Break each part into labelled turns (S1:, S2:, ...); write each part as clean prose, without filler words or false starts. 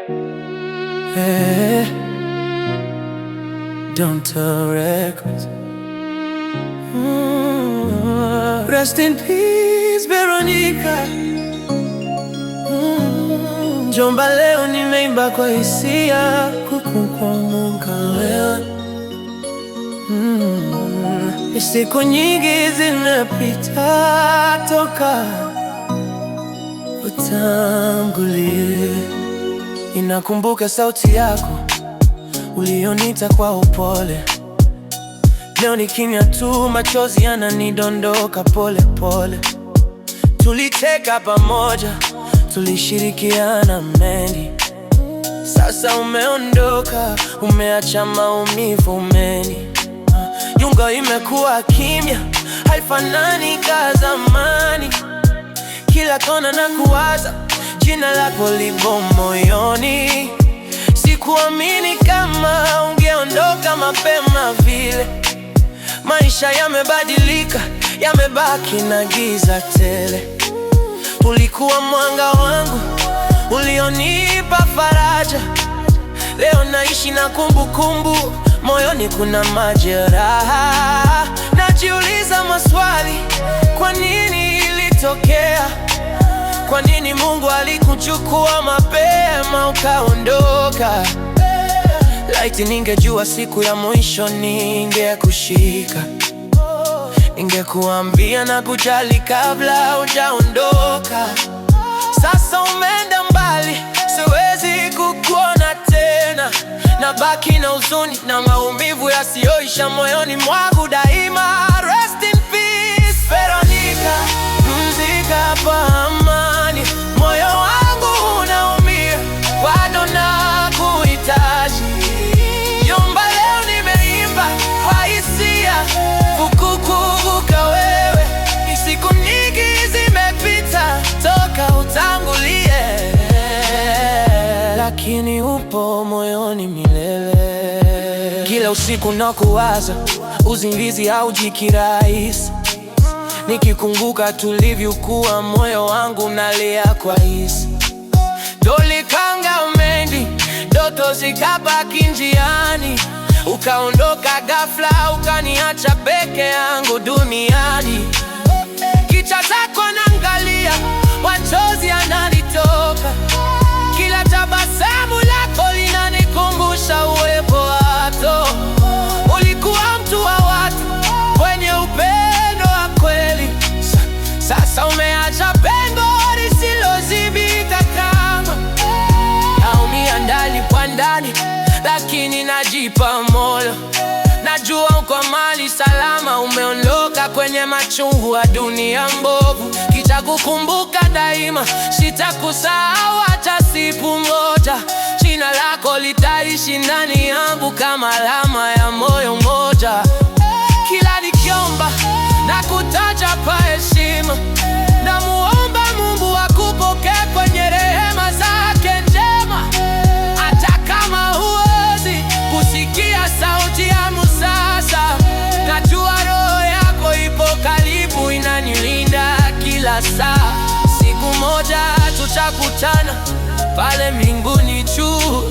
S1: Hey, Donta Records. Rest in peace, Veronica. Jomba, leo nimeimba kwa hisia kukukumbuka wewe. Siku nyingi zimepita toka utangulie. Ninakumbuka sauti yako ulionita kwa upole. Leo ni kimya tu, machozi yananidondoka pole pole. Tulicheka pamoja, tulishirikiana mengi. Sasa umeondoka, umeacha maumivu mengi. Nyumba imekuwa kimya, haifanani ka zamani. Kila kona na kuwaza, jina lako lipo moyoni. Sikuamini kama ungeondoka mapema vile. Maisha yamebadilika, yamebaki na giza tele. Ulikuwa mwanga wangu, ulionipa faraja. Leo naishi na kumbukumbu, moyoni kuna majeraha. Najiuliza maswali, kwa nini ilitokea? Kwa nini Mungu alikuchukua mapema ukaondoka? Laiti ningejua siku ya mwisho ningekushika. Ningekuambia na kujali kabla hujaondoka. Sasa umeenda mbali, siwezi kukuona tena. Nabaki na huzuni na maumivu yasiyoisha moyoni mwangu daima. Rest in peace, Veronica. Pumzika kwa amani. Moyo wangu unaumia, bado nakuhitaji. Jomba, leo nimeimba kwa hisia kukukumbuka wewe. Siku nyingi zimepita toka utangulie, lakini upo moyoni milele. Kila usiku nakuwaza, usingizi hauji kirahisi. Nikikumbuka tulivyokuwa, moyo wangu unalia kwa hisi. Tulikanga mengi, ndoto zikabaki njiani. Ukaondoka ghafla, ukaniacha peke yangu duniani. Kicha chako naangalia, machozi yananitoka. Kila tabasamu lako linanikumbusha uwepo wako. Ulikuwa mtu wa watu, mwenye upendo wa kweli. Sasa umeacha pengo lisilozibika kama. Naumia ndani kwa ndani, lakini najipa moyo. Najua uko mahali salama, umeondoka kwenye machungu ya dunia mbovu. Kitakukumbuka daima, sitakusahau hata siku moja. Jina lako litaishi ndani yangu kama alama ya moyo moja. Kila nikiomba na kutaja kwa heshima, namuomba Mungu akupokee kwenye rehema zake njema. Hata kama huwezi kusikia sauti yangu sasa, najua roho yako ipo karibu, inanilinda kila saa. Siku moja tutakutana pale mbinguni juu.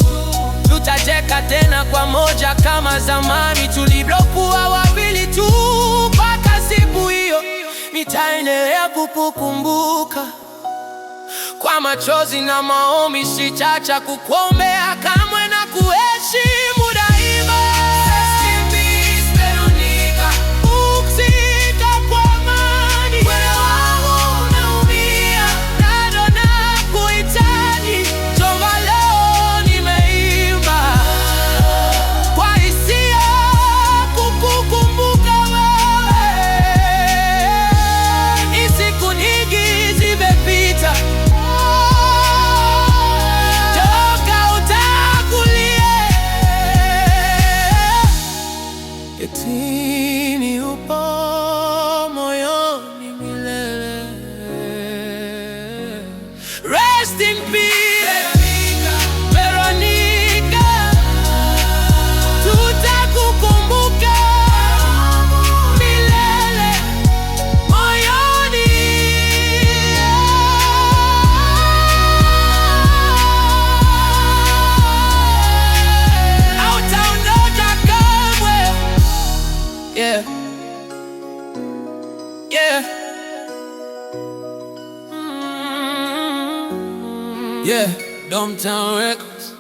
S1: Tutacheka tena kwa moja kama zamani tulivyokuwa wawili tu. Mpaka siku hiyo nitaendelea kukukumbuka kwa machozi na maombi. Sitaacha kukuombea kamwe na kuheshimu daima. Rest in peace, Veronica. Pumzika kwa amani. Moyo wangu unaumia, bado nakuhitaji. Jomba, leo nimeimba kwa hisia kukukumbuka wewe. Ni siku nyingi zimepita toka utangulie. Yeah. Yeah, Domtown Records.